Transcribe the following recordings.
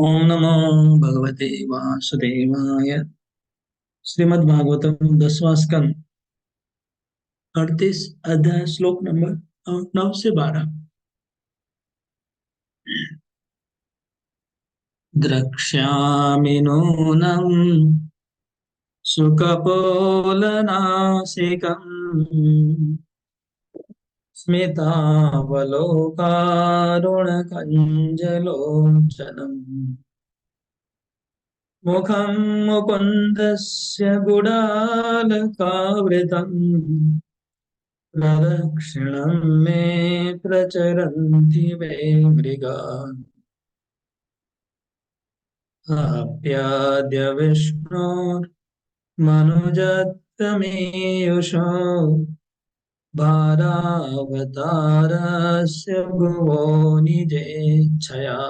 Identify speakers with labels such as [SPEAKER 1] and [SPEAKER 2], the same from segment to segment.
[SPEAKER 1] ओम नमो भगवते वासुदेवाय। श्रीमद् भागवतम 10वां स्कंद 38 अध्याय श्लोक नंबर 9 से 12। द्रक्ष्यामि नूनम् सुखपोलनासिकम् स्मितावलोकारुणकञ्जलोचनम् मुखं मुकुन्दस्य गुडालकावृतम् प्रदक्षिणं मे प्रचरन्ति वै मृगाः। आप्याद्य विष्णोर्मनुजत्वमेयुषो भारावतारस्य भुवो निजेच्छया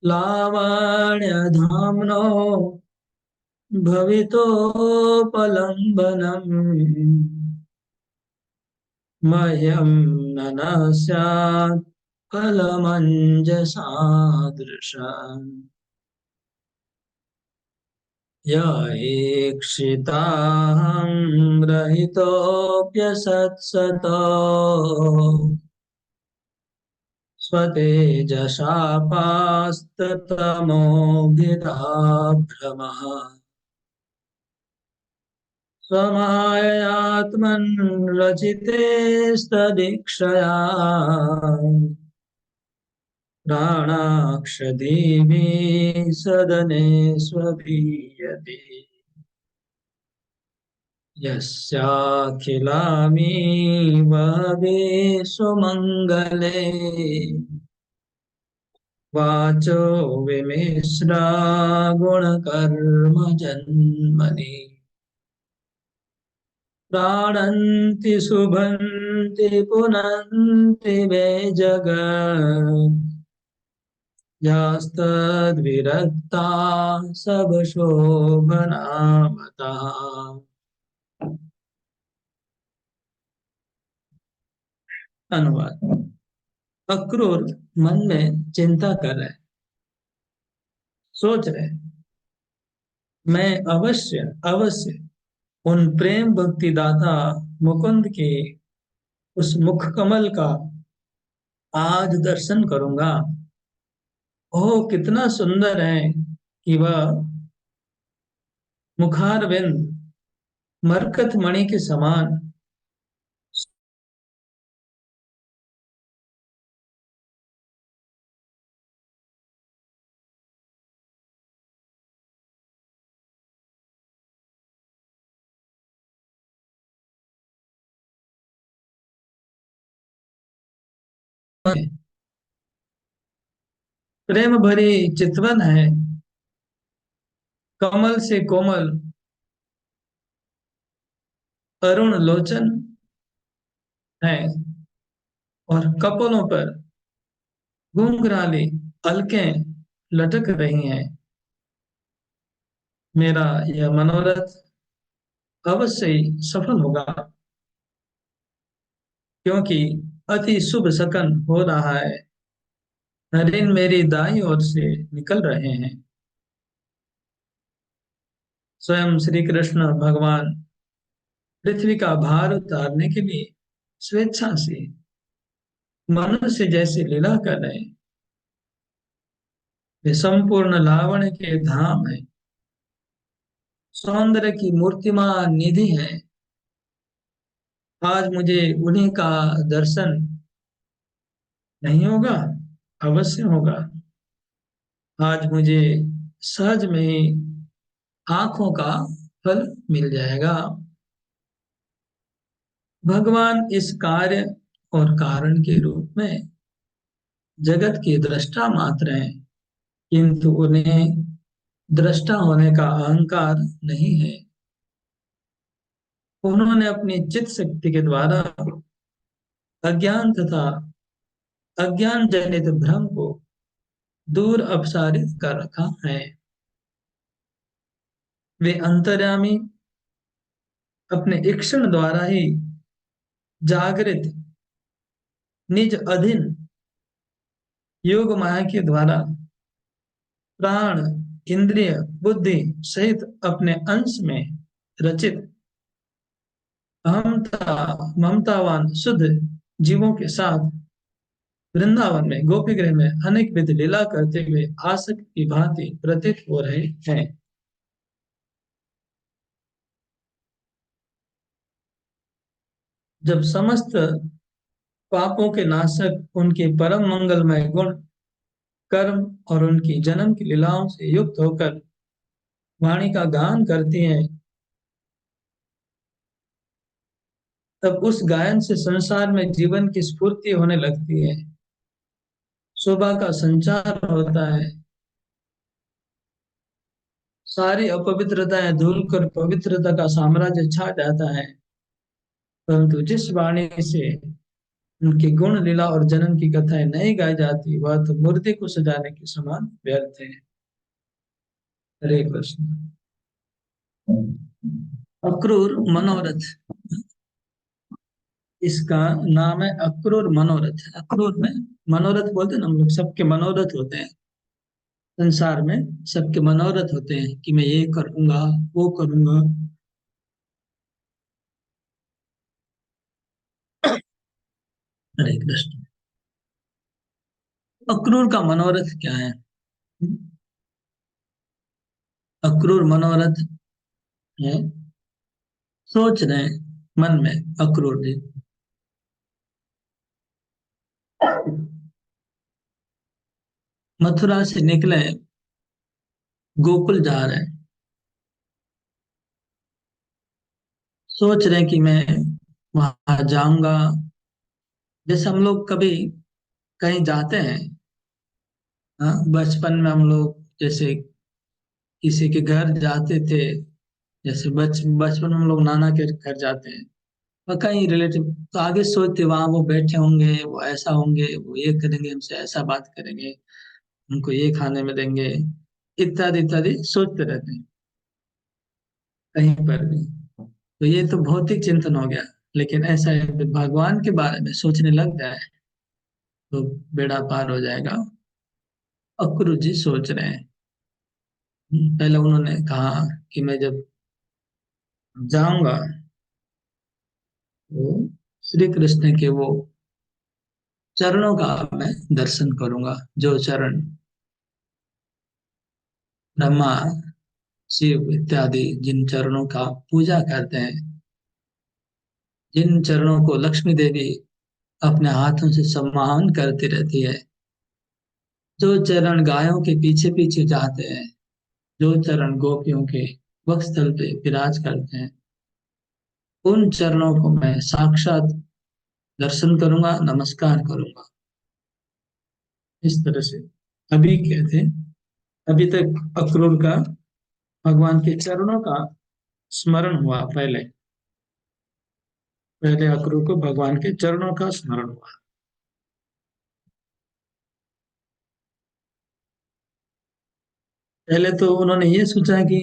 [SPEAKER 1] लावण्यधाम्नो भवितोपलम्बनम् मह्यं न स्यात् फलमञ्जसादृशा य ईक्षिताहं रहितोऽप्यसत्सतो स्वतेजसा पास्ततमोभिराभ्रमः स्वमाययात्मन् रचिते स्तदीक्षया प्राणाक्षदीमि सदने स्वपीयते यस्याखिलामीव सुमङ्गले वाचो विमिश्रा गुणकर्म जन्मनि प्राणन्ति शुभन्ति पुनन्ति वे जगत् यास्तद्विरक्ता सब शोभनामता। अनुवाद। अक्रूर मन में चिंता कर रहे, सोच रहे, मैं अवश्य अवश्य उन प्रेम भक्ति दाता मुकुंद के उस मुख कमल का आज दर्शन करूंगा। ओह कितना सुंदर है कि वह मुखारविंद मरकत मणि के समान है। प्रेम भरी चितवन है, कमल से कोमल अरुण लोचन है और कपोलों पर घुंघराली अलकें लटक रही हैं। मेरा यह मनोरथ अवश्य ही सफल होगा, क्योंकि अति शुभ सकन हो रहा है। नरेन मेरी दाईं ओर से निकल रहे हैं। स्वयं श्री कृष्ण भगवान पृथ्वी का भार उतारने के लिए स्वेच्छा से मनुष्य जैसे लीला कर रहे हैं। वे संपूर्ण लावण्य के धाम है, सौंदर्य की मूर्तिमान निधि है। आज मुझे उन्हीं का दर्शन नहीं होगा, अवश्य होगा। आज मुझे सहज में ही आंखों का फल मिल जाएगा। भगवान इस कार्य और कारण के रूप में जगत के दृष्टा मात्र हैं, किंतु उन्हें दृष्टा होने का अहंकार नहीं है। उन्होंने अपनी चित्त शक्ति के द्वारा अज्ञान तथा अज्ञान जनित भ्रम को दूर अपसारित कर रखा है। वे अंतर्यामी अपने ईक्षण द्वारा ही जागृत निज अधीन योग माया के द्वारा प्राण, इंद्रिय, बुद्धि सहित अपने अंश में रचित अहमता ममतावान शुद्ध जीवों के साथ वृंदावन में गोपी गृह में अनेक विध लीला करते हुए आसक्त की भांति प्रतीत हो रहे हैं। जब समस्त पापों के नाशक उनके परम मंगलमय गुण कर्म और उनकी जन्म की लीलाओं से युक्त होकर वाणी का गान करती हैं, तब उस गायन से संसार में जीवन की स्फूर्ति होने लगती है, शोभा का संचार होता है, सारी अपवित्रताएं धुल कर पवित्रता का साम्राज्य छा जाता है। परंतु जिस वाणी से उनके गुण लीला और जन्म की कथाएं नहीं गाई जाती, वह तो मूर्ति को सजाने के समान व्यर्थ है। हरे कृष्ण। अक्रूर मनोरथ, इसका नाम है अक्रूर मनोरथ। अक्रूर में मनोरथ बोलते हैं ना हम लोग, सबके मनोरथ होते हैं संसार में, सबके मनोरथ होते हैं कि मैं ये करूंगा वो करूंगा। हरे कृष्ण। अक्रूर का मनोरथ क्या है? अक्रूर मनोरथ है, सोच रहे हैं मन में अक्रूर जी, मथुरा से निकले, गोकुल जा रहे हैं, सोच रहे हैं कि मैं वहां जाऊंगा। जैसे हम लोग कभी कहीं जाते हैं, हाँ, बचपन में हम लोग जैसे किसी के घर जाते थे, जैसे बचपन में हम लोग नाना के घर जाते हैं और कहीं रिलेटिव, तो आगे सोचते वहां वो बैठे होंगे, वो ऐसा होंगे, वो ये करेंगे, हमसे ऐसा बात करेंगे, हमको ये खाने में देंगे, इत्यादि इत्यादि सोचते रहते हैं कहीं पर भी। तो ये तो भौतिक चिंतन हो गया, लेकिन ऐसा है कि भगवान के बारे में सोचने लग जाए तो बेड़ा पार हो जाएगा। अक्रूर जी सोच रहे हैं। पहले उन्होंने कहा कि मैं जब जाऊंगा तो श्री कृष्ण के वो चरणों का मैं दर्शन करूंगा, जो चरण ब्रह्मा शिव इत्यादि जिन चरणों का पूजा करते हैं, जिन चरणों को लक्ष्मी देवी अपने हाथों से सम्मान करती रहती है, जो चरण गायों के पीछे पीछे जाते हैं, जो चरण गोपियों के वक्षस्थल पे विराज करते हैं, उन चरणों को मैं साक्षात दर्शन करूंगा, नमस्कार करूंगा। इस तरह से अभी कहते, अभी तक अक्रूर का भगवान के चरणों का स्मरण हुआ, पहले पहले अक्रूर को भगवान के चरणों का स्मरण हुआ। पहले तो उन्होंने ये सोचा कि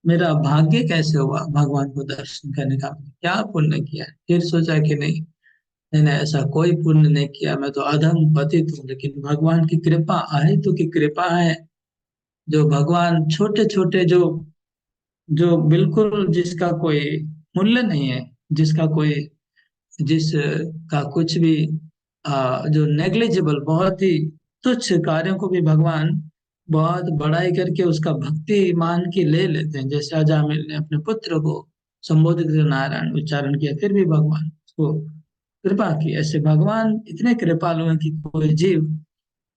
[SPEAKER 1] मेरा भाग्य कैसे हुआ भगवान को दर्शन करने का, क्या पुण्य किया। फिर सोचा कि नहीं, मैंने ऐसा कोई पुण्य नहीं किया, मैं तो अधम पतित हूँ, लेकिन भगवान की कृपा, अहेतु की कृपा है। जो भगवान छोटे छोटे, जो जो बिल्कुल जिसका कोई मूल्य नहीं है, जिसका कोई, जिस का कुछ भी जो नेग्लिजिबल, बहुत ही तुच्छ कार्यों को भी भगवान बहुत बड़ाई करके उसका भक्ति मान के ले लेते हैं। जैसे अजामिल ने अपने पुत्र को संबोधित नारायण उच्चारण किया, फिर भी भगवान उसको कृपा की। ऐसे भगवान इतने कृपालु हैं कि कोई जीव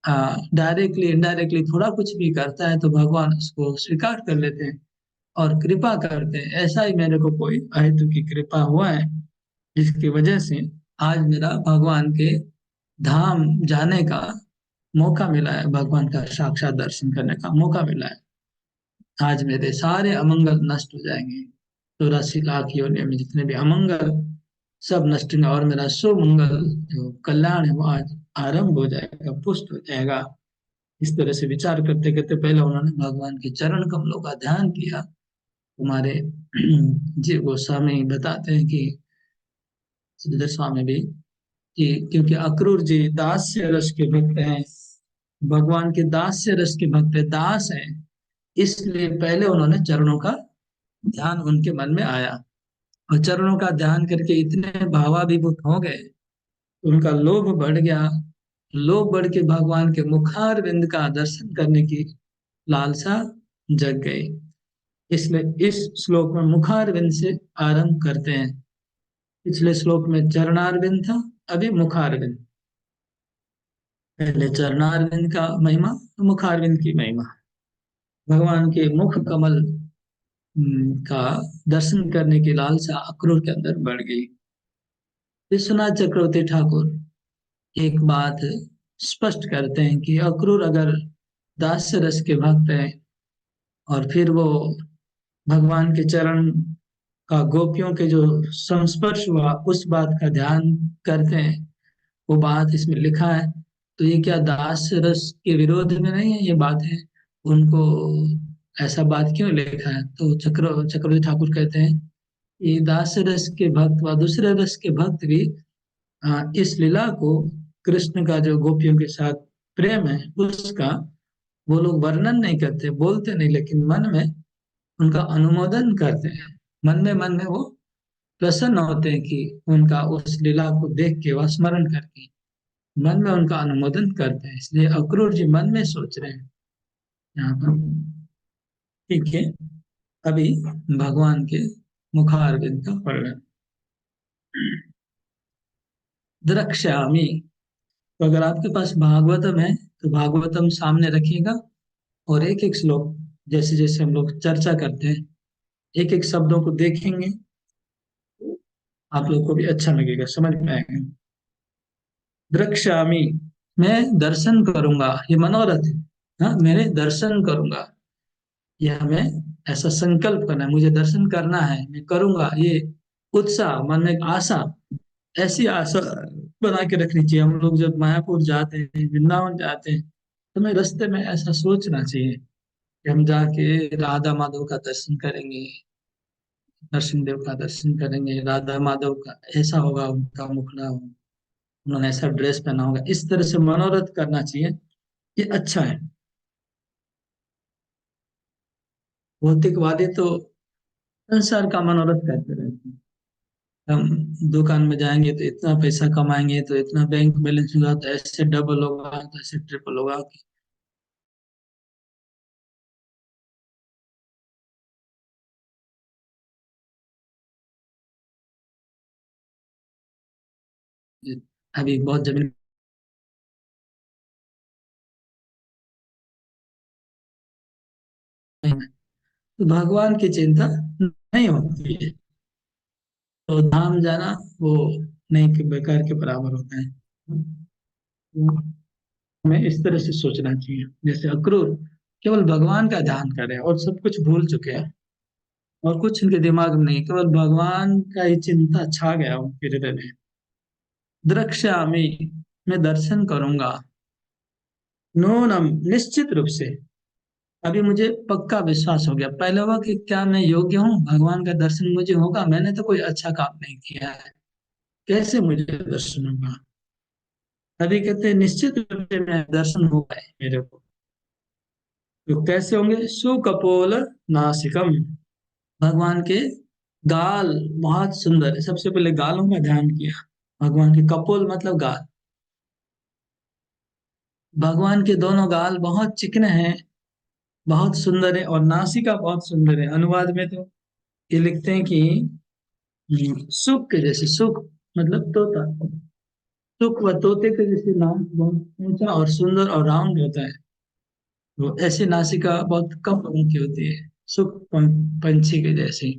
[SPEAKER 1] डायरेक्टली इनडायरेक्टली थोड़ा कुछ भी करता है तो भगवान उसको स्वीकार कर लेते हैं और कृपा करते हैं। ऐसा ही मेरे को कोई अहेतु की कृपा हुआ है, जिसकी वजह से आज मेरा भगवान के धाम जाने का मौका मिला है, भगवान का साक्षात दर्शन करने का मौका मिला है। आज मेरे सारे अमंगल नष्ट हो जाएंगे, 84 लाख योनियों में जितने भी अमंगल सब नष्ट होंगे, और मेरा सुमंगल जो कल्याण है वो आज आरंभ हो जाएगा, पुष्ट हो जाएगा। इस तरह से विचार करते करते पहले उन्होंने भगवान के चरण कमलों का ध्यान किया। हमारे जी गोस्वामी बताते हैं कि श्रीधर स्वामी भी, कि क्योंकि अक्रूर जी दास्य रस के भक्त हैं, भगवान के दास्य रस के भक्त है, दास है, इसलिए पहले उन्होंने चरणों का ध्यान उनके मन में आया, और चरणों का ध्यान करके इतने भावाभिभूत हो गए, उनका लोभ बढ़ गया। लोभ बढ़ के भगवान के मुखार बिंद का दर्शन करने की लालसा जग गई। इसलिए इस श्लोक में मुखार बिंद से आरंभ करते हैं। पिछले श्लोक में चरणार बिंद था, अभी मुखार बिंद। पहले चरणार बिंद का महिमा, मुखार बिंद की महिमा। भगवान के मुख कमल का दर्शन करने की लालसा अक्रूर के अंदर बढ़ गई। विश्वनाथ चक्रवर्ती ठाकुर एक बात स्पष्ट करते हैं कि अक्रूर अगर दास्य रस के भक्त हैं, और फिर वो भगवान के चरण का गोपियों के जो संस्पर्श हुआ उस बात का ध्यान करते हैं, वो बात इसमें लिखा है, तो ये क्या दास रस के विरोध में नहीं है ये बात है? उनको ऐसा बात क्यों लिखा है? तो चक्रवर्ती ठाकुर कहते हैं, ये दास रस के भक्त व दूसरे रस के भक्त भी इस लीला को, कृष्ण का जो गोपियों के साथ प्रेम है उसका, वो लोग वर्णन नहीं करते, बोलते नहीं, लेकिन मन में उनका अनुमोदन करते हैं। मन में वो प्रसन्न होते हैं कि उनका उस लीला को देख के व स्मरण करके मन में उनका अनुमोदन करते हैं। इसलिए अक्रूर जी मन में सोच रहे हैं यहाँ पर। ठीक है, अभी भगवान के मुखारविंद का वर्णन। द्रक्ष्यामि, तो अगर आपके पास भागवतम है तो भागवतम सामने रखिएगा, और एक एक श्लोक जैसे जैसे हम लोग चर्चा करते हैं, एक एक शब्दों को देखेंगे, आप लोग को भी अच्छा लगेगा, समझ में आएगा। द्रक्ष्यामि, मैं दर्शन करूंगा, ये मनोरथ है। हाँ, मेरे दर्शन करूंगा, ये हमें ऐसा संकल्प करना है, मुझे दर्शन करना है, मैं करूंगा, ये उत्साह, मन में एक आशा, ऐसी आशा बना के रखनी चाहिए। हम लोग जब मायापुर जाते हैं, वृंदावन जाते हैं, तो हमें रास्ते में ऐसा सोचना चाहिए कि हम जाके राधा माधव का दर्शन करेंगे, नरसिंह देव का दर्शन करेंगे, राधा माधव का ऐसा होगा, उनका मुखड़ा होगा, उन्होंने ऐसा ड्रेस पहना होगा, इस तरह से मनोरथ करना चाहिए, ये अच्छा है। भौतिकवादी तो संसार का मनोरथ करते रहते हैं। हम दुकान में जाएंगे तो इतना पैसा कमाएंगे, तो इतना बैंक बैलेंस होगा, तो ऐसे डबल होगा, तो ऐसे ट्रिपल होगा, कि अभी बहुत जमीन में है। तो भगवान की चिंता नहीं होती है, तो धाम जाना वो नहीं के बेकार के बराबर होता है। तो हमें इस तरह से सोचना चाहिए, जैसे अक्रूर केवल भगवान का ध्यान कर रहे हैं और सब कुछ भूल चुके हैं, और कुछ उनके दिमाग में नहीं, केवल भगवान का ही चिंता छा गया उनके हृदय में। द्रक्ष्यामि, मैं दर्शन करूंगा, नूनम, निश्चित रूप से। अभी मुझे पक्का विश्वास हो गया, पहले हुआ कि क्या मैं योग्य हूँ, भगवान का दर्शन मुझे होगा? मैंने तो कोई अच्छा काम नहीं किया है, कैसे मुझे दर्शन होगा? अभी कहते हैं निश्चित रूप से मैं दर्शन होगा मेरे को। तो कैसे होंगे? सुकपोल नासिकम, भगवान के गाल बहुत सुंदर है। सबसे पहले गालों का ध्यान किया, भगवान के कपोल मतलब गाल, भगवान के दोनों गाल बहुत चिकने हैं, बहुत सुंदर है, और नासिका बहुत सुंदर है। अनुवाद में तो ये लिखते हैं कि सुख के जैसे, सुख मतलब तोता, सुख व तोते के जैसे नाक बहुत ऊंचा और सुंदर और राउंड होता है। तो ऐसी नासिका बहुत कम लोगों की होती है, सुख पंछी के जैसे।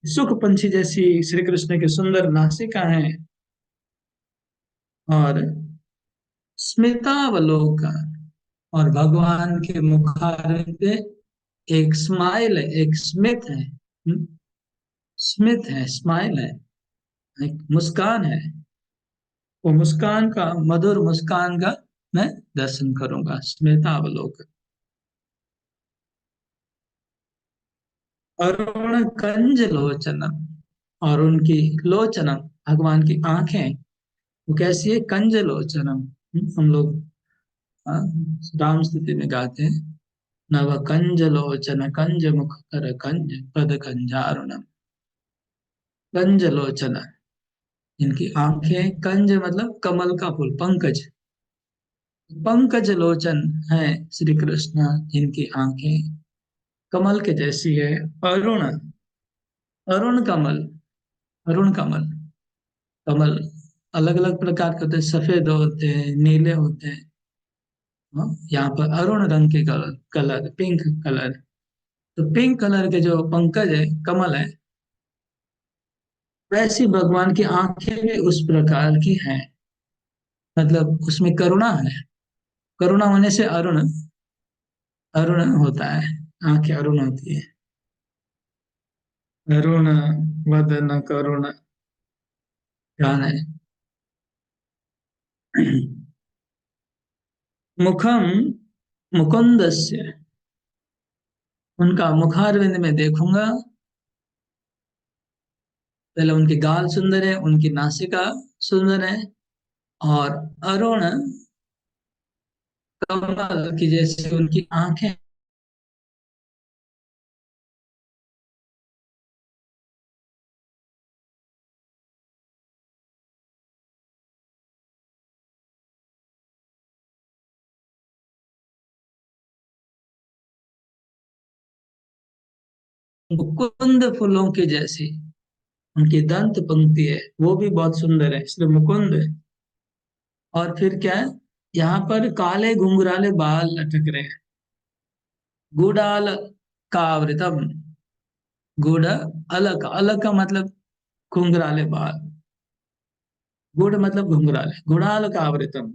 [SPEAKER 1] सुख पंछी जैसी श्री कृष्ण की सुंदर नासिका है, और स्मितावलोकन, और भगवान के मुखारविंद पे एक स्माइल है, एक स्मित है, स्मित है, स्माइल है, एक मुस्कान है। वो मुस्कान का, मधुर मुस्कान का मैं दर्शन करूंगा, स्मितावलोकन। अरुण कंज लोचनम, और उनकी लोचनम, भगवान की आंखें, वो कैसी है? कंज लोचनम। हम लोग हाँ, राम स्तुति में गाते हैं, नव कंज लोचन कंज मुख कर कंज पद कंजारुणम। कंज लोचन, इनकी आंखें, कंज मतलब कमल का फूल, पंकज। पंकज लोचन है श्री कृष्ण, जिनकी आंखें कमल के जैसी है। अरुण, अरुण कमल, अरुण कमल। कमल अलग अलग प्रकार के होते हैं, सफेद होते हैं, नीले होते हैं। हाँ, यहाँ पर अरुण रंग के कलर, कलर पिंक कलर। तो पिंक कलर के जो पंकज है, कमल है, वैसी भगवान की आंखें भी उस प्रकार की हैं। मतलब उसमें करुणा है, करुणा होने से अरुण, अरुण होता है, आंखें अरुण होती है। अरुण वदन करुण, ध्यान है। मुखम मुकुंदस्य, उनका मुखारविंद में देखूंगा। पहले उनके गाल सुंदर है, उनकी नासिका सुंदर है, और अरुण कमल की जैसी उनकी आंखें। मुकुंद फूलों की जैसी उनकी दंत पंक्ति है, वो भी बहुत सुंदर है, इसलिए मुकुंद है। और फिर क्या है, यहाँ पर काले घुंघराले बाल लटक रहे हैं। गुड़ाल कावृतम, गुड़ अलग, अलग का मतलब घुंघराले बाल, गुड़ मतलब घुंघराले, गुड़ाल कावृतम,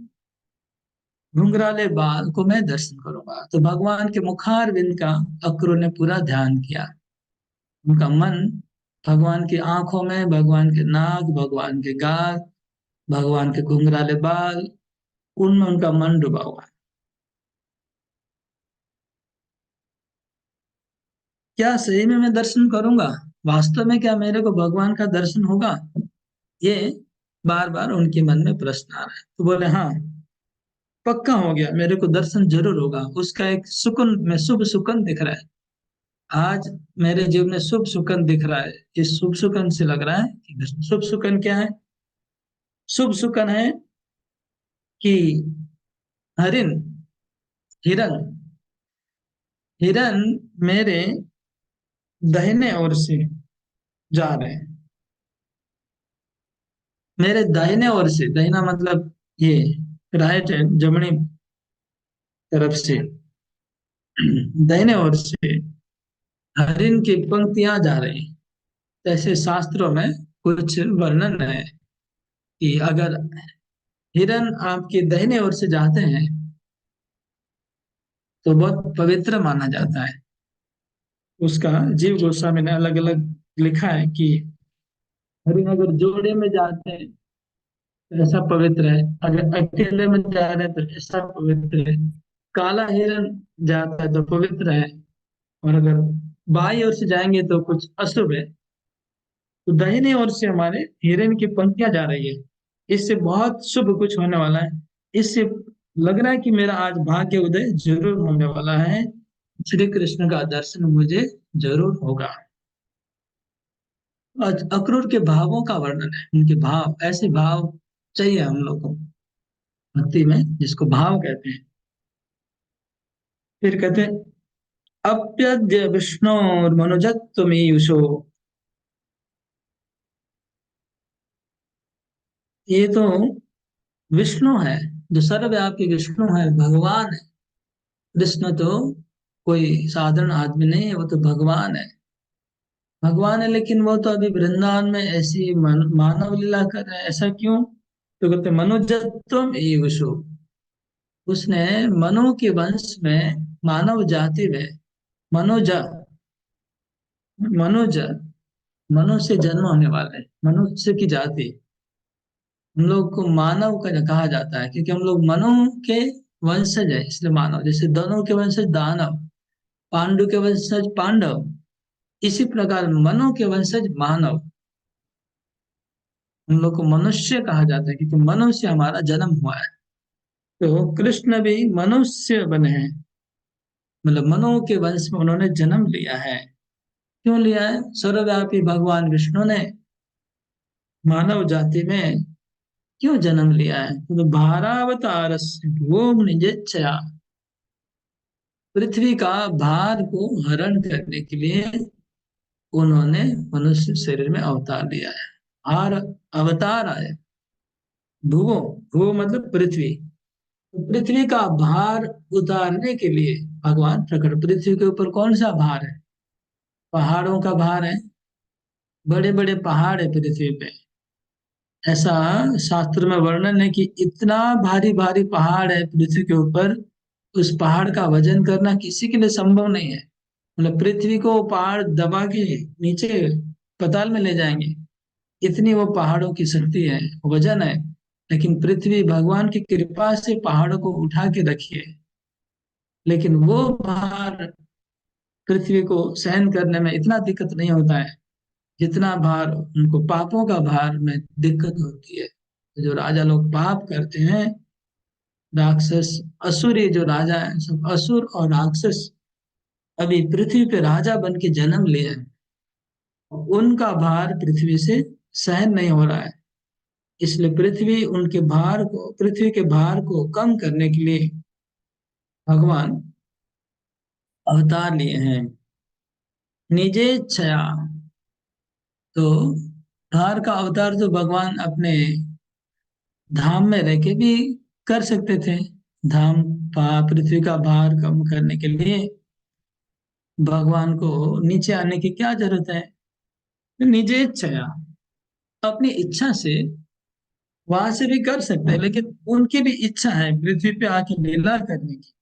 [SPEAKER 1] घुंघराले बाल को मैं दर्शन करूंगा। तो भगवान के मुखार बिंद का अक्रूर ने पूरा ध्यान किया। उनका मन भगवान की आंखों में, भगवान के नाक, भगवान के गाल, भगवान के घुंघराले बाल, उनमें उनका मन डूबा हुआ है। क्या सही में मैं दर्शन करूंगा? वास्तव में क्या मेरे को भगवान का दर्शन होगा? ये बार बार उनके मन में प्रश्न आ रहा है। तो बोले हाँ, पक्का हो गया, मेरे को दर्शन जरूर होगा। उसका एक सुकून में, शुभ सुकन दिख रहा है। आज मेरे जीवन में शुभ सुकन दिख रहा है। इस शुभ सुकन से लग रहा है कि शुभ सुकन क्या है? शुभ सुकन है कि हरिण, हिरन, हिरन मेरे दाहिने ओर से जा रहे हैं। मेरे दाहिने ओर से, दाहिना मतलब ये राइट है, जमनी तरफ से, दाहिने ओर से हरिण की पंक्तियां जा रही हैं। जैसे शास्त्रों में कुछ वर्णन है कि अगर हिरन आपके दाहिने ओर से जाते हैं तो बहुत पवित्र माना जाता है। उसका जीव गोस्वामी ने अलग अलग लिखा है कि हरिण अगर जोड़े में जाते हैं तो ऐसा पवित्र है, अगर अकेले में जा रहे हैं तो ऐसा पवित्र है। काला हिरन जाता है तो पवित्र है, और अगर बाई ओर से जाएंगे तो कुछ अशुभ है। तो दाहिने ओर से हमारे हिरन की पंक्तियां जा रही है, इससे बहुत शुभ कुछ होने वाला है। इससे लग रहा है कि मेरा आज भाग्य उदय जरूर होने वाला है, श्री कृष्ण का दर्शन मुझे जरूर होगा। आज अक्रूर के भावों का वर्णन है, उनके भाव, ऐसे भाव चाहिए हम लोग को भक्ति में, जिसको भाव कहते हैं। फिर कहते हैं, अप्यद्य विष्णोर्मनुजत्वमीयुषो। ये तो विष्णु है, जो सर्वव्यापी विष्णु है, भगवान है। कृष्ण तो कोई साधारण आदमी नहीं है, वो तो भगवान है। भगवान है, लेकिन वो तो अभी वृंदावन में ऐसी मानव लीला कर रहे हैं। ऐसा क्यों? तो कहते मनुजत्वम ईवुषु, उसने मनु के वंश में, मानव जाति में, मनुज, मनुज, मनु से जन्म होने वाले, मनुष्य की जाति, हम लोग को मानव का कहा जाता है, क्योंकि हम लोग मनु के वंशज है, इसलिए मानव। जैसे दोनों के वंशज दानव, पांडु के वंशज पांडव, इसी प्रकार मनु के वंशज मानव। हम लोग को मनुष्य कहा जाता है क्योंकि मनु से हमारा जन्म हुआ है। तो कृष्ण भी मनुष्य बने हैं, मतलब मनु के वंश में उन्होंने जन्म लिया है। क्यों लिया है? सर्वव्यापी भगवान विष्णु ने मानव जाति में क्यों जन्म लिया है? तो भारावतार भूम निजेच्छया, पृथ्वी का भार को हरण करने के लिए उन्होंने मनुष्य शरीर में अवतार लिया है। भार अवतार आए। भुवो, भू मतलब पृथ्वी, तो पृथ्वी का भार उतारने के लिए भगवान प्रकट। पृथ्वी के ऊपर कौन सा भार है? पहाड़ों का भार है। बड़े बड़े पहाड़ है पृथ्वी पे। ऐसा शास्त्र में वर्णन है कि इतना भारी भारी पहाड़ है पृथ्वी के ऊपर, उस पहाड़ का वजन करना किसी के लिए संभव नहीं है। मतलब पृथ्वी को पहाड़ दबा के नीचे पाताल में ले जाएंगे, इतनी वो पहाड़ों की शक्ति है, वजन है। लेकिन पृथ्वी भगवान की कृपा से पहाड़ों को उठा के रखी है। लेकिन वो भार पृथ्वी को सहन करने में इतना दिक्कत नहीं होता है जितना भार उनको पापों का भार में दिक्कत होती है। जो राजा लोग पाप करते हैं, राक्षस असुरी जो राजा है, सब असुर और राक्षस अभी पृथ्वी पे राजा बन के जन्म लिए हैं। उनका भार पृथ्वी से सहन नहीं हो रहा है। इसलिए पृथ्वी के भार को कम करने के लिए भगवान अवतार लिए हैं। निजे छया, तो भार का अवतार तो भगवान अपने धाम में रह के भी कर सकते थे। पृथ्वी का भार कम करने के लिए भगवान को नीचे आने की क्या जरूरत है? तो निजे इच्छा, अपनी इच्छा से वहां से भी कर सकते हैं, लेकिन उनकी भी इच्छा है पृथ्वी पे आके लीला करने की।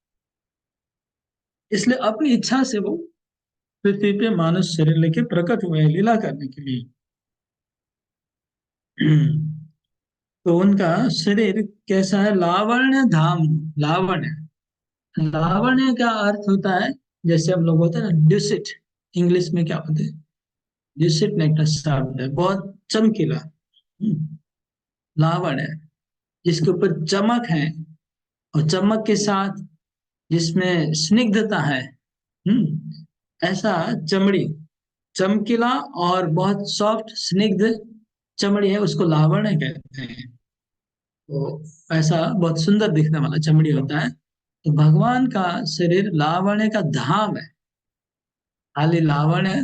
[SPEAKER 1] इसलिए अपनी इच्छा से वो पृथ्वी पे मानव शरीर लेके प्रकट हुए हैं लीला करने के लिए। तो उनका शरीर कैसा है? लावण्य धाम। लावण्य, लावण्य का अर्थ होता है, जैसे हम लोग बोलते हैं ना ड्यूसिट, इंग्लिश में क्या बोलते हैं? ड्यूसिट ने एक शब्द है, बहुत चमकीला। लावण्य, जिसके ऊपर चमक है, और चमक के साथ जिसमें स्निग्धता है। ऐसा चमड़ी, चमकीला और बहुत सॉफ्ट स्निग्ध चमड़ी है, उसको लावण्य कहते हैं। तो ऐसा बहुत सुंदर दिखने वाला चमड़ी होता है। तो भगवान का शरीर लावण्य का धाम है। खाली लावण्य,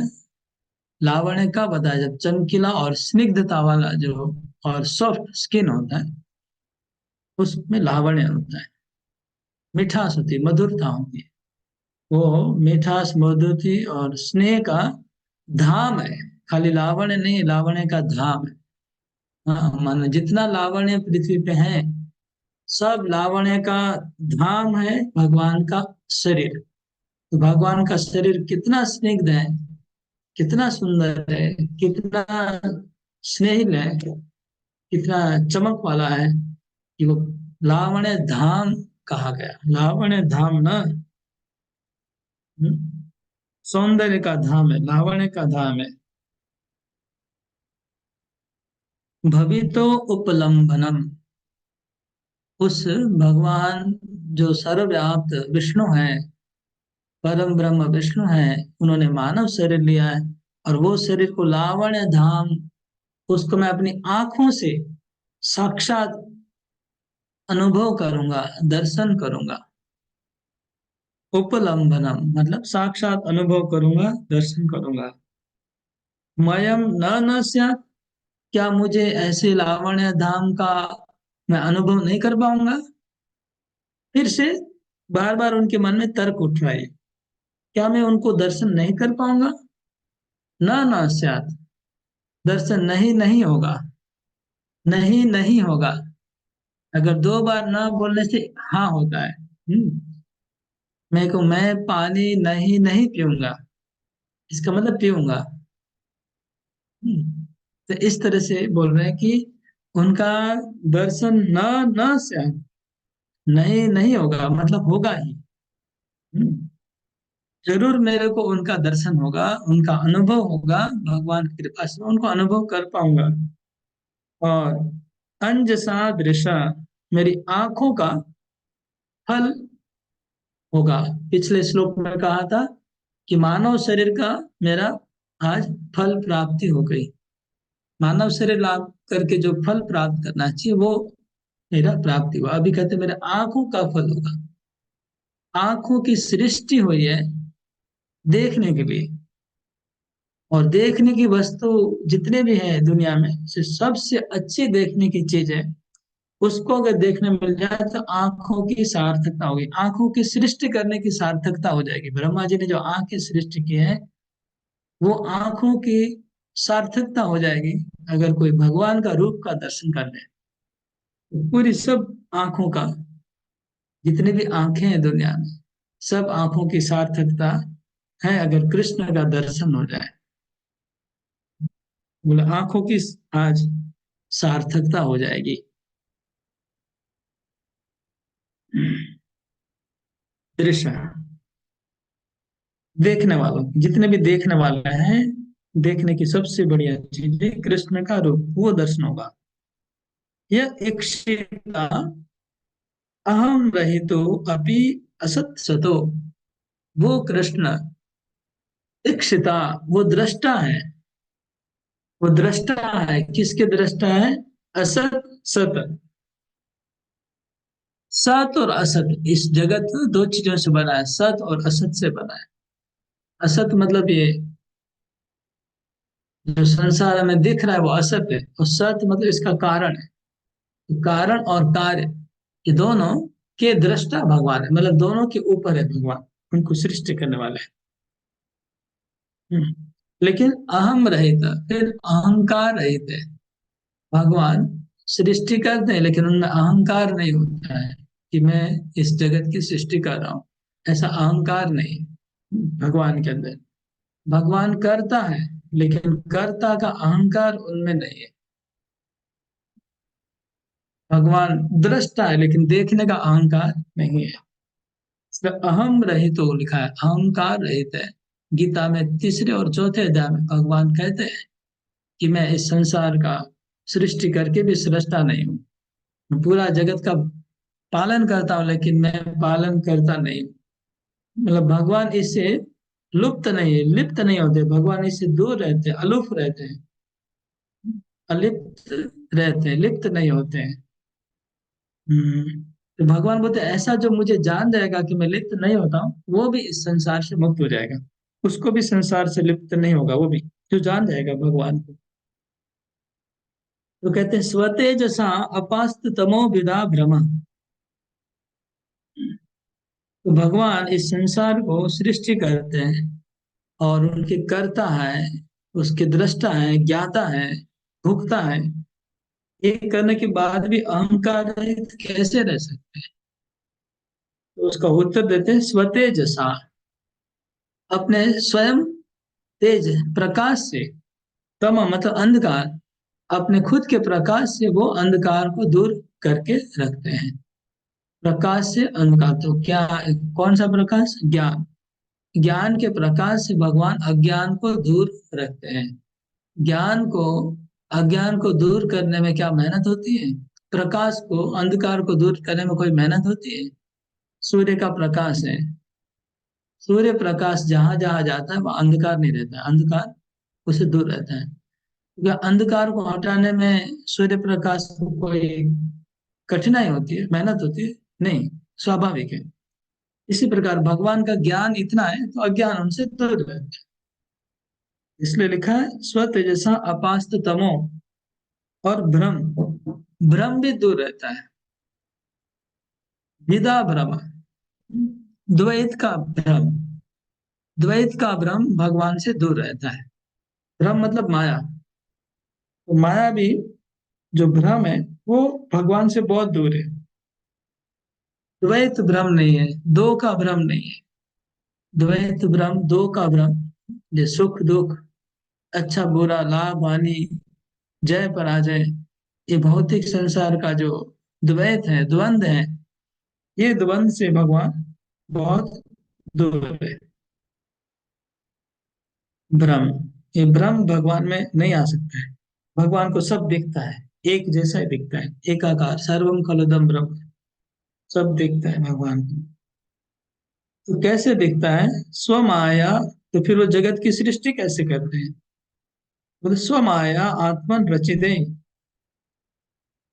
[SPEAKER 1] लावण्य का बताया जब चमकीला और स्निग्धता वाला जो और सॉफ्ट स्किन होता है, उसमें लावण्य होता है। मिठास होती है, मधुरता होती है। वो मिठास, मधुरती और स्नेह का धाम है। खाली लावण्य नहीं, लावण्य का धाम है। हाँ, मानो जितना लावण्य पृथ्वी पे है, सब लावण्य का धाम है भगवान का शरीर। तो भगवान का शरीर कितना स्निग्ध है, कितना सुंदर है, कितना स्नेहिल है, कितना चमक वाला है, कि वो लावण्य धाम कहा गया। लावण्य धाम ना, सौंदर्य का धाम है, लावण्य का धाम है। भवितो उपलम्भनम, उस भगवान जो सर्वव्याप्त विष्णु है, परम ब्रह्म विष्णु है, उन्होंने मानव शरीर लिया है। और वो शरीर को लावण्य धाम, उसको मैं अपनी आंखों से साक्षात अनुभव करूंगा, दर्शन करूंगा। उपलम्बनम मतलब साक्षात अनुभव करूंगा, दर्शन करूंगा। मयम न स्यात्, क्या मुझे ऐसे लावण्य धाम का मैं अनुभव नहीं कर पाऊंगा? फिर से बार बार उनके मन में तर्क उठ रहा है, क्या मैं उनको दर्शन नहीं कर पाऊंगा? न स्यात्, दर्शन नहीं नहीं होगा, नहीं नहीं होगा। अगर दो बार ना बोलने से हाँ होता है। मैं पानी नहीं नहीं पीऊंगा, इसका मतलब पीऊंगा। तो इस तरह से बोल रहे हैं कि उनका दर्शन न न से नहीं नहीं होगा, मतलब होगा ही। हम्म, जरूर मेरे को उनका दर्शन होगा, उनका अनुभव होगा, भगवान की कृपा से मैं उनको अनुभव कर पाऊंगा। और अंजसा दृशा, मेरी आंखों का फल होगा। पिछले श्लोक में कहा था कि मानव शरीर का मेरा आज फल प्राप्ति हो गई। मानव शरीर लाभ करके जो फल प्राप्त करना चाहिए वो मेरा प्राप्ति हुआ। अभी कहते मेरे आंखों का फल होगा। आंखों की सृष्टि हुई है देखने के लिए, और देखने की वस्तु जितने भी हैं दुनिया में से सबसे अच्छी देखने की चीज है, उसको अगर देखने मिल जाए तो आंखों की सार्थकता होगी, आंखों की सृष्टि करने की सार्थकता हो जाएगी। ब्रह्मा जी ने जो आंख की सृष्टि की है वो आंखों की सार्थकता हो जाएगी। अगर कोई भगवान का रूप का दर्शन कर ले तो पूरी सब आंखों का, जितनी भी आंखें हैं दुनिया में, सब आंखों की सार्थकता है अगर कृष्ण का दर्शन हो जाए। बोले आंखों की आज सार्थकता हो जाएगी। दृश्य देखने वालों, जितने भी देखने वाले हैं, देखने की सबसे बढ़िया चीज है कृष्ण का रूप, वो दर्शन होगा। यह इक्षिता अहम रहितो अपि असत सतो। वो कृष्ण इक्षिता, वो दृष्टा है। वो दृष्टा है, किसके दृष्टा है? असत सत। सत और असत, इस जगत दो चीजों से बना है, सत और असत से बना है। असत मतलब ये जो संसार में दिख रहा है वो असत है, और सत मतलब इसका कारण है। तो कारण और कार्य, ये दोनों के दृष्टा भगवान है, मतलब दोनों के ऊपर है भगवान, उनको सृष्टि करने वाले हैं। लेकिन अहम रहित, फिर अहंकार रहित है भगवान। सृष्टि करते हैं लेकिन उनमें अहंकार नहीं होता है कि मैं इस जगत की सृष्टि कर रहा हूं, ऐसा अहंकार नहीं भगवान के अंदर। भगवान करता है लेकिन कर्ता का अहंकार उनमें नहीं है। भगवान दृष्टा है लेकिन देखने का अहंकार नहीं है। इसमें अहम रहित तो लिखा है, अहंकार रहित है। गीता में तीसरे और चौथे अध्याय में भगवान कहते हैं कि मैं इस संसार का सृष्टि करके भी सृष्टा नहीं हूँ। मैं पूरा जगत का पालन करता हूँ लेकिन मैं पालन करता नहीं हूँ। मतलब भगवान इससे लुप्त नहीं है, लिप्त नहीं होते, भगवान इससे दूर रहते हैं, अलूफ रहते हैं, अलिप्त रहते हैं, लिप्त नहीं होते हैं। तो भगवान बोलते हैं ऐसा जो मुझे जान जाएगा कि मैं लिप्त नहीं होता हूँ वो भी इस संसार से मुक्त हो जाएगा। उसको भी संसार से लिप्त नहीं होगा, वो भी जो जान जाएगा भगवान को। तो कहते हैं स्वतेजसा अपास्त तमो विदा भ्रम। तो भगवान इस संसार को सृष्टि करते हैं और उनके कर्ता है, उसके दृष्टा है, ज्ञाता है, भुगता है। ये करने के बाद भी अहंकार रहित कैसे रह सकते हैं? तो उसका उत्तर देते हैं स्वतेजसा, अपने स्वयं तेज प्रकाश से। तम मतलब अंधकार, अपने खुद के प्रकाश से वो अंधकार को दूर करके रखते हैं। प्रकाश से अंधकार, तो क्या, कौन सा प्रकाश? ज्ञान। ज्ञान के प्रकाश से भगवान अज्ञान को दूर रखते हैं। ज्ञान को, अज्ञान को दूर करने में क्या मेहनत होती है? प्रकाश को, अंधकार को दूर करने में कोई मेहनत होती है? सूर्य का प्रकाश है, सूर्य प्रकाश जहां जहां जाता है वहां अंधकार नहीं रहता है, अंधकार उससे दूर रहता है। क्योंकि अंधकार को हटाने में सूर्य प्रकाश को कोई कठिनाई होती है, मेहनत होती है? नहीं, स्वाभाविक है। इसी प्रकार भगवान का ज्ञान इतना है तो अज्ञान उनसे दूर रहता है। इसलिए लिखा है स्व तेजसा अपास्त तमो, और भ्रम, भ्रम भी दूर रहता है। विदा भ्रम, द्वैत का भ्रम, द्वैत का भ्रम भगवान से दूर रहता है। भ्रम मतलब माया, तो माया भी जो भ्रम है वो भगवान से बहुत दूर है। द्वैत भ्रम नहीं है, दो का भ्रम नहीं है। द्वैत भ्रम, दो का भ्रम, जो सुख दुख, अच्छा बुरा, लाभ हानि, जय पराजय, ये भौतिक संसार का जो द्वैत है, द्वंद है, ये द्वंद से भगवान बहुत दूर है। भ्रम, ये भ्रम भगवान में नहीं आ सकता है। भगवान को सब दिखता है, एक जैसा ही दिखता है, एकाकार सर्वम खलुदम ब्रह्म, सब दिखता है भगवान को। तो कैसे दिखता है? स्वमाया। तो फिर वो जगत की सृष्टि कैसे करते हैं? बोले स्वमाया आत्मन रचिते।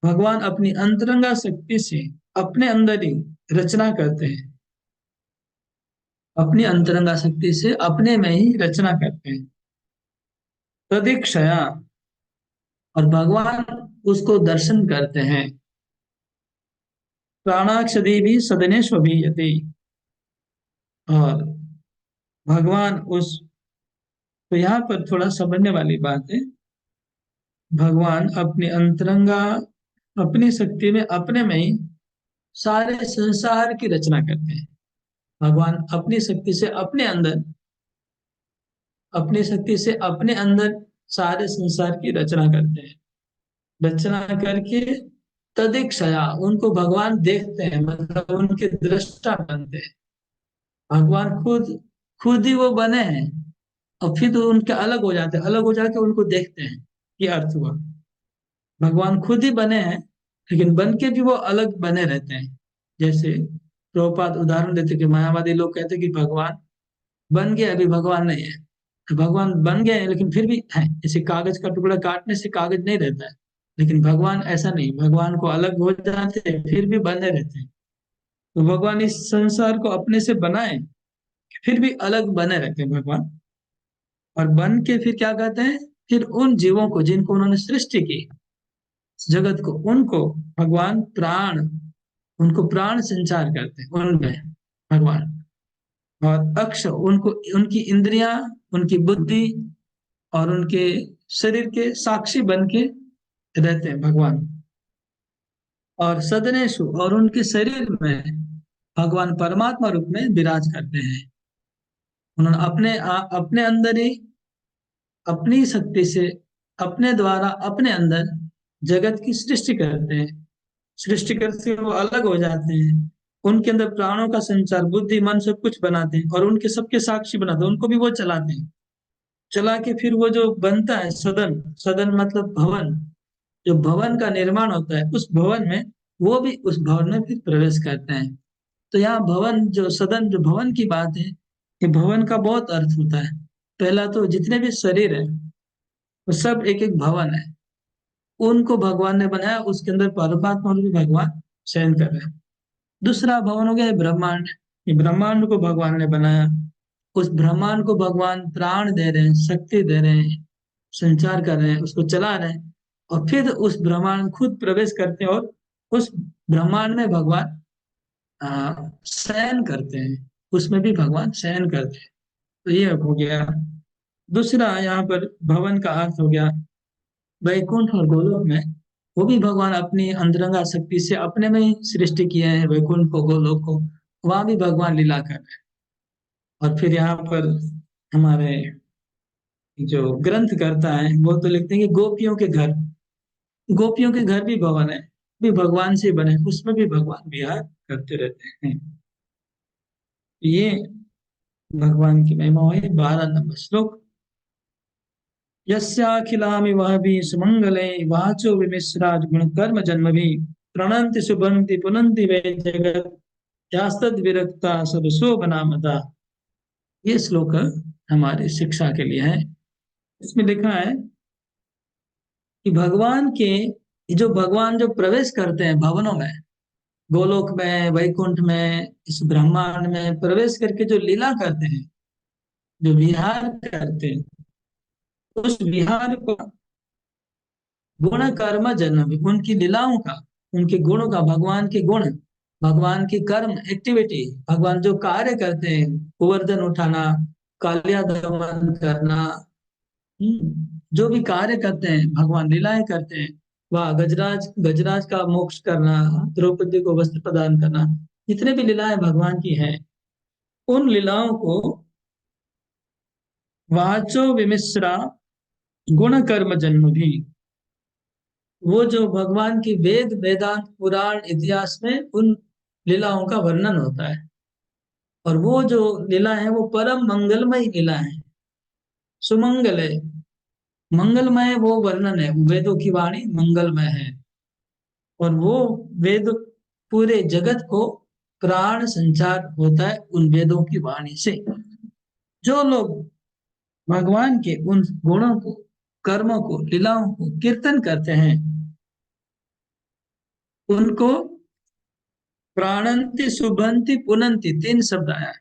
[SPEAKER 1] भगवान अपनी अंतरंगा शक्ति से अपने अंदर ही रचना करते हैं। अपनी अंतरंगा शक्ति से अपने में ही रचना करते हैं। तदीक्षया। और भगवान उसको दर्शन करते हैं। प्राणाक्षदी भी सदनेश यति। और भगवान उस, तो यहाँ पर थोड़ा समझने वाली बात है। भगवान अपनी अंतरंगा, अपनी शक्ति में अपने में ही सारे संसार की रचना करते हैं। भगवान अपनी शक्ति से अपने अंदर, अपनी शक्ति से अपने अंदर सारे संसार की रचना करते हैं। रचना करके तदिक्षया उनको भगवान देखते हैं, मतलब उनके दृष्टा बनते हैं। भगवान खुद, खुद ही वो बने हैं और फिर तो उनके अलग हो जाते हैं, अलग हो जाके उनको देखते हैं। ये अर्थ हुआ। भगवान खुद ही बने हैं लेकिन बन के भी वो अलग बने रहते हैं। जैसे प्रभुपाद उदाहरण देते कि मायावादी लोग कहते हैं कि भगवान बन गए, अभी भगवान नहीं है। तो भगवान बन गए हैं लेकिन फिर भी है, जैसे कागज का टुकड़ा काटने से कागज नहीं रहता है। लेकिन भगवान ऐसा नहीं, भगवान को अलग हो जाते हैं फिर भी बने रहते हैं। तो भगवान इस संसार को अपने से बनाए, फिर भी अलग बने रहते हैं भगवान। और बन के फिर क्या कहते हैं? फिर उन जीवों को जिनको उन्होंने सृष्टि की, जगत को, उनको भगवान प्राण, उनको प्राण संचार करते हैं उनमें भगवान। और अक्ष उनको, उनकी इंद्रियां, उनकी बुद्धि और उनके शरीर के साक्षी बन के रहते हैं भगवान। और सदनेशु और उनके शरीर में भगवान परमात्मा रूप में विराज करते हैं। उन्होंने अपने अंदर ही अपनी शक्ति से अपने द्वारा अपने अंदर जगत की सृष्टि करते हैं। सृष्टि करते वो अलग हो जाते हैं। उनके अंदर प्राणों का संचार, बुद्धि मन सब कुछ बनाते हैं और उनके सबके साक्षी बनाते हैं, उनको भी वो चलाते हैं। चला के फिर वो जो बनता है सदन, सदन मतलब भवन, जो भवन का निर्माण होता है उस भवन में, वो भी उस भवन में फिर प्रवेश करते हैं। तो यहाँ भवन, जो सदन, जो भवन की बात है, ये भवन का बहुत अर्थ होता है। पहला तो जितने भी शरीर है वो सब एक एक भवन है, उनको भगवान ने बनाया, उसके अंदर परमात्मा और भी भगवान शयन कर रहे हैं। दूसरा भवन हो गया है ब्रह्मांड। ये ब्रह्मांड को भगवान ने बनाया, उस ब्रह्मांड को भगवान प्राण दे रहे हैं, शक्ति दे रहे हैं, संचार कर रहे हैं, उसको चला रहे हैं। और फिर उस ब्रह्मांड खुद प्रवेश करते हैं और उस ब्रह्मांड में भगवान शयन करते हैं, उसमें भी भगवान शयन करते हैं। तो ये हो गया। दूसरा यहाँ पर भवन का अर्थ हो गया वैकुंठ और गोलोक में। वो भी भगवान अपनी अंतरंगा शक्ति से अपने में ही सृष्टि किए हैं, वैकुंठ को, गोलोक को। वहां भी भगवान लीला कर रहे हैं। और फिर यहाँ पर हमारे जो ग्रंथ करता है वो तो लिखते हैं कि गोपियों के घर, गोपियों के घर भी भवन है, भी भगवान से बने, उसमें भी भगवान विहार करते रहते हैं। ये भगवान की महिमा हुई। 12 नंबर श्लोक। यस्याखिलामि वहभि सुमंगले वाचो विमिश्राज गुण कर्म जन्म भी प्रणंति सुबंति पुनंति वे जगत यास्तद विरक्ता सब शोभना मता। ये श्लोक हमारी शिक्षा के लिए है। इसमें लिखा है कि भगवान के, जो भगवान जो प्रवेश करते हैं भवनों में, गोलोक में, वैकुंठ में, इस ब्रह्मांड में प्रवेश करके जो लीला करते हैं, जो विहार करते हैं, उस विहार को गुण कर्म जन्म भी, उनकी लीलाओं का, उनके गुणों का, भगवान के गुण, भगवान की कर्म एक्टिविटी, भगवान जो कार्य करते हैं, गोवर्धन उठाना, कालिया दमन करना, जो भी कार्य करते हैं भगवान, लीलाएं करते हैं, वह गजराज, गजराज का मोक्ष करना, द्रौपदी को वस्त्र प्रदान करना, जितने भी लीलाएं भगवान की हैं, उन लीलाओं को वाचो विमिश्रा गुण कर्म जन्म भी, वो जो भगवान की वेद, वेदांत, पुराण, इतिहास में उन लीलाओं का वर्णन होता है। और वो जो लीला है वो परम मंगलमय लीला है, सुमंगल है, मंगलमय वो वर्णन है। वेदों की वाणी मंगलमय है। और वो वेद पूरे जगत को प्राण संचार होता है उन वेदों की वाणी से। जो लोग भगवान के उन गुणों को, कर्मों को, लीलाओं को कीर्तन करते हैं, उनको प्राणंति, शुभंति, पुनंति, तीन शब्द आया है।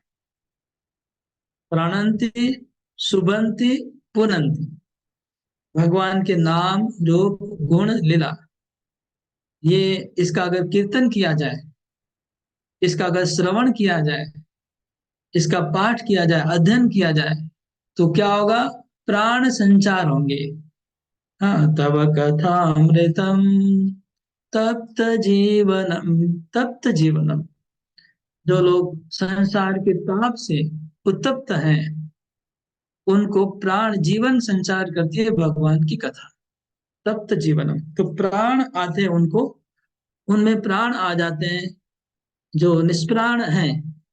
[SPEAKER 1] प्राणंति, शुभंति, पुनंति। भगवान के नाम, रूप, गुण, लीला, ये इसका अगर कीर्तन किया जाए, इसका अगर श्रवण किया जाए, इसका पाठ किया जाए, अध्ययन किया जाए, तो क्या होगा? प्राण संचार होंगे। हाँ, तब कथामृतम तप्त जीवनम, तप्त जीवनम। जो लोग संसार के ताप से उत्तप्त हैं, उनको प्राण जीवन संचार करती है भगवान की कथा। तप्त जीवनम, तो प्राण आते हैं उनको, उनमें प्राण आ जाते हैं। जो निष्प्राण हैं,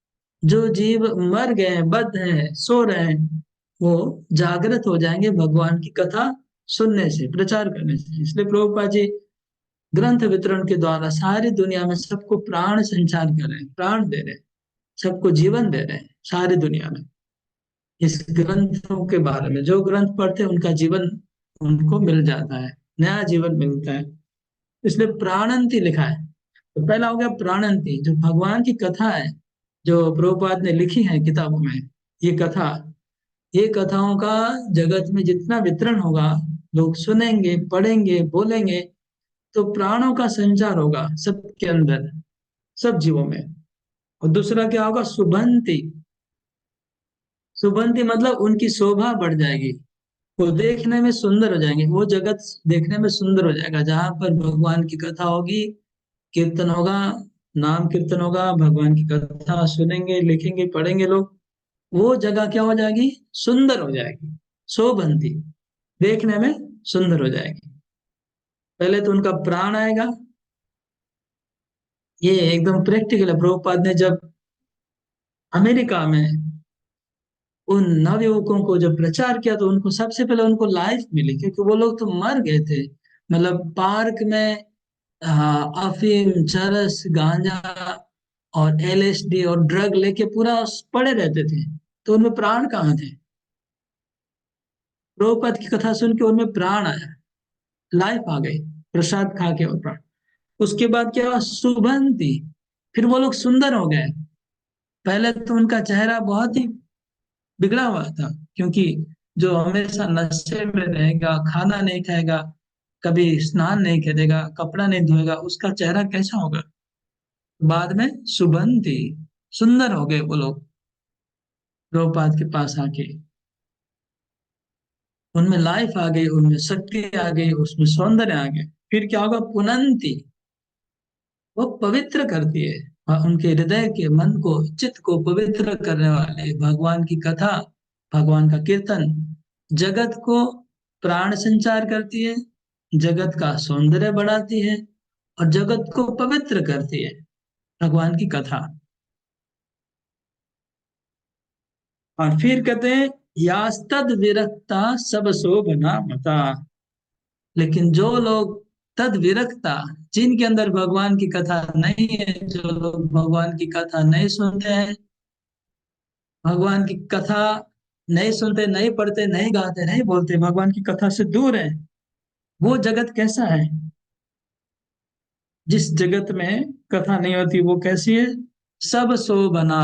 [SPEAKER 1] जो जीव मर गए हैं, बद्ध हैं, सो रहे हैं, वो जागृत हो जाएंगे भगवान की कथा सुनने से, प्रचार करने से। इसलिए प्रभुपाद जी ग्रंथ वितरण के द्वारा सारी दुनिया में सबको प्राण संचार कर रहे हैं, प्राण दे रहे हैं, सबको जीवन दे रहे हैं सारी दुनिया में। इस ग्रंथों के बारे में जो ग्रंथ पढ़ते हैं उनका जीवन उनको मिल जाता है, नया जीवन मिलता है। इसलिए प्राणंति लिखा है। तो पहला हो गया प्राणंति, जो भगवान की कथा है, जो प्रभुपाद ने लिखी है किताबों में। ये कथा, ये कथाओं का जगत में जितना वितरण होगा, लोग सुनेंगे, पढ़ेंगे, बोलेंगे, तो प्राणों का संचार होगा सबके अंदर, सब जीवों में। और दूसरा क्या होगा? सुबंति। सुबंति मतलब उनकी शोभा बढ़ जाएगी, वो देखने में सुंदर हो जाएंगे, वो जगत देखने में सुंदर हो जाएगा। जहां पर भगवान की कथा होगी, कीर्तन होगा, नाम कीर्तन होगा, भगवान की कथा सुनेंगे, लिखेंगे, पढ़ेंगे लोग, वो जगह क्या हो जाएगी? सुंदर हो जाएगी, शोभंती, देखने में सुंदर हो जाएगी। पहले तो उनका प्राण आएगा। ये एकदम प्रैक्टिकल है। प्रभुपाद ने जब अमेरिका में उन नवयुवकों को जब प्रचार किया, तो उनको सबसे पहले उनको लाइफ मिली, क्योंकि वो लोग तो मर गए थे। मतलब पार्क में अफीम, चरस, गांजा और एलएसडी और ड्रग लेके पूरा पड़े रहते थे, तो उनमें प्राण कहाँ थे? प्रभुपाद की कथा सुन के उनमें प्राण आया, लाइफ आ गई, प्रसाद खा के और प्राण। उसके बाद क्या हुआ? सुगंधि, फिर वो लोग सुंदर हो गए। पहले तो उनका चेहरा बहुत ही बिगड़ा हुआ था, क्योंकि जो हमेशा नशे में रहेगा, खाना नहीं खाएगा, कभी स्नान नहीं करेगा, कपड़ा नहीं धोएगा, उसका चेहरा कैसा होगा? बाद में सुगंधि, सुंदर हो गए वो लोग प्रभुपाद के पास आके। उनमें लाइफ आ गई, उनमें शक्ति आ गई, उसमें सौंदर्य आ गए। फिर क्या होगा? पुनंती, वो पवित्र करती है। उनके हृदय के, मन को, चित्त को पवित्र करने वाले भगवान की कथा, भगवान का कीर्तन जगत को प्राण संचार करती है, जगत का सौंदर्य बढ़ाती है, और जगत को पवित्र करती है भगवान की कथा। और फिर कहते हैं, यास्तद विरक्ता सब शोभना मता। लेकिन जो लोग तद विरक्ता, जिनके अंदर भगवान की कथा नहीं है, जो लोग भगवान की कथा नहीं सुनते हैं, भगवान की कथा नहीं सुनते, नहीं पढ़ते, नहीं गाते, नहीं बोलते, भगवान की कथा से दूर है, वो जगत कैसा है? जिस जगत में कथा नहीं होती, वो कैसी है? सब शोभना,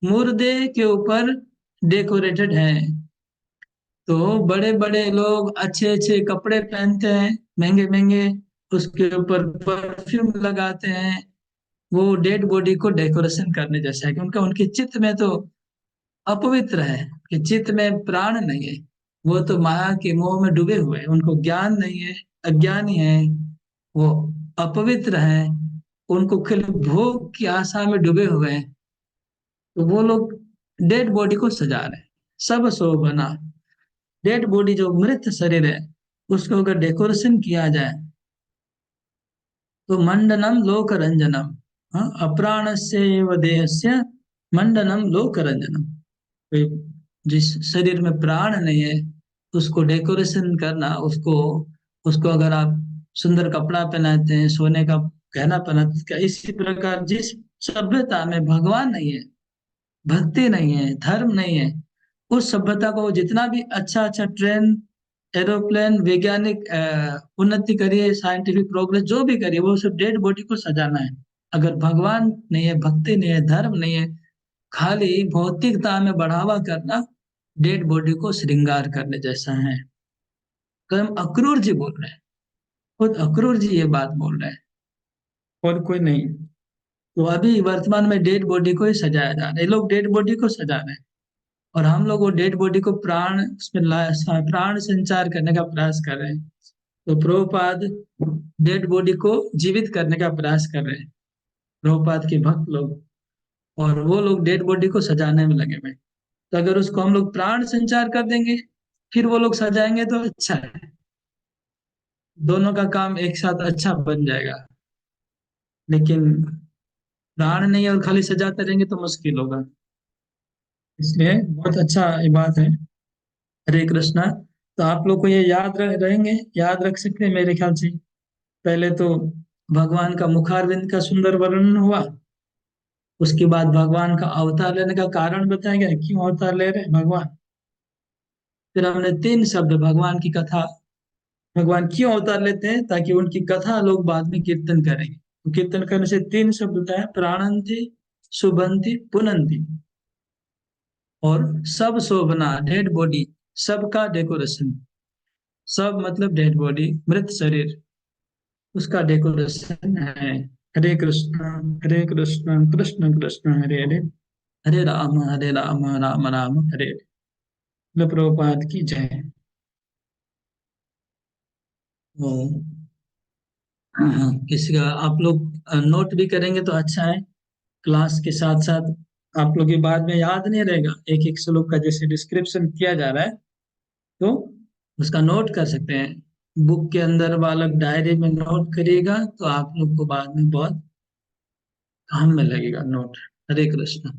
[SPEAKER 1] मुर्दे के ऊपर डेकोरेटेड है। तो बड़े बड़े लोग अच्छे अच्छे कपड़े पहनते हैं, महंगे महंगे, उसके ऊपर परफ्यूम लगाते हैं, वो डेड बॉडी को डेकोरेशन करने जैसा है, क्योंकि उनके चित्त में तो अपवित्र है, कि चित्त में प्राण नहीं है। वो तो माया के मोह में डूबे हुए हैं, उनको ज्ञान नहीं है, अज्ञानी है, वो अपवित्र है, उनको केवल भोग की आशा में डूबे हुए हैं। तो वो लोग डेड बॉडी को सजा रहे हैं। सब शोभना, डेड बॉडी जो मृत शरीर है, उसको अगर डेकोरेशन किया जाए, तो मंडनम लोक रंजनम, हाँ, अप्राणस्य एव देहस्य मंडनम लोक रंजनम। जिस शरीर में प्राण नहीं है, उसको डेकोरेशन करना, उसको उसको अगर आप सुंदर कपड़ा पहनाते हैं, सोने का कहना पड़ा क्या, इसी प्रकार जिस सभ्यता में भगवान नहीं है, भक्ति नहीं है, धर्म नहीं है, उस सभ्यता को जितना भी अच्छा अच्छा ट्रेन, एरोप्लेन, वैज्ञानिक उन्नति करिए, साइंटिफिक प्रोग्रेस जो भी करिए, वो सब डेड बॉडी को सजाना है। अगर भगवान नहीं है, भक्ति नहीं है, धर्म नहीं है, खाली भौतिकता में बढ़ावा करना, डेड बॉडी को श्रृंगार करने जैसा है। तो हम अक्रूर जी बोल रहे हैं, खुद अक्रूर जी ये बात बोल रहे हैं, और कोई नहीं। तो अभी वर्तमान में डेड बॉडी को ही सजाया जा रहा है, ये लोग डेड बॉडी को सजा रहे हैं, और हम लोग वो डेड बॉडी को प्राण, उसमें प्राण संचार करने का प्रयास कर रहे हैं। तो प्रभुपाद डेड बॉडी को जीवित करने का प्रयास कर रहे हैं, प्रभुपाद के भक्त लोग, और वो लोग डेड बॉडी को सजाने में लगे हुए हैं। तो अगर उसको हम लोग प्राण संचार कर देंगे, फिर वो लोग सजाएंगे तो अच्छा है, दोनों का काम एक साथ अच्छा बन जाएगा। लेकिन प्राण नहीं है और खाली सजाते रहेंगे तो मुश्किल होगा। इसलिए बहुत अच्छा ये बात है। हरे कृष्णा। तो आप लोग को ये याद रहेंगे, याद रख सकते हैं मेरे ख्याल से। पहले तो भगवान का मुखारविंद का सुंदर वर्णन हुआ, उसके बाद भगवान का अवतार लेने का कारण बताया गया, क्यों अवतार ले रहे हैं भगवान। फिर हमने तीन शब्द भगवान की कथा, भगवान क्यों अवतार लेते हैं, ताकि उनकी कथा लोग बाद में कीर्तन करेंगे। तो कीर्तन करने से तीन शब्द बताया, प्राणंति, शुभंति, पुनंति। और सब शोभना, डेड बॉडी, सबका डेकोरेशन, सब मतलब डेड बॉडी, मृत शरीर, उसका डेकोरेशन है। हरे कृष्ण, हरे कृष्ण, कृष्ण कृष्ण हरे हरे, हरे राम, राम राम हरे हरे। बोलो प्रभुपाद की जय। ओ, हाँ, किसी का आप लोग नोट भी करेंगे तो अच्छा है, क्लास के साथ साथ। आप लोग के बाद में याद नहीं रहेगा, एक एक श्लोक का जैसे डिस्क्रिप्शन किया जा रहा है, तो उसका नोट कर सकते हैं। बुक के अंदर बालक डायरी में नोट करिएगा तो आप लोग को बाद में बहुत काम में लगेगा नोट। हरे कृष्ण।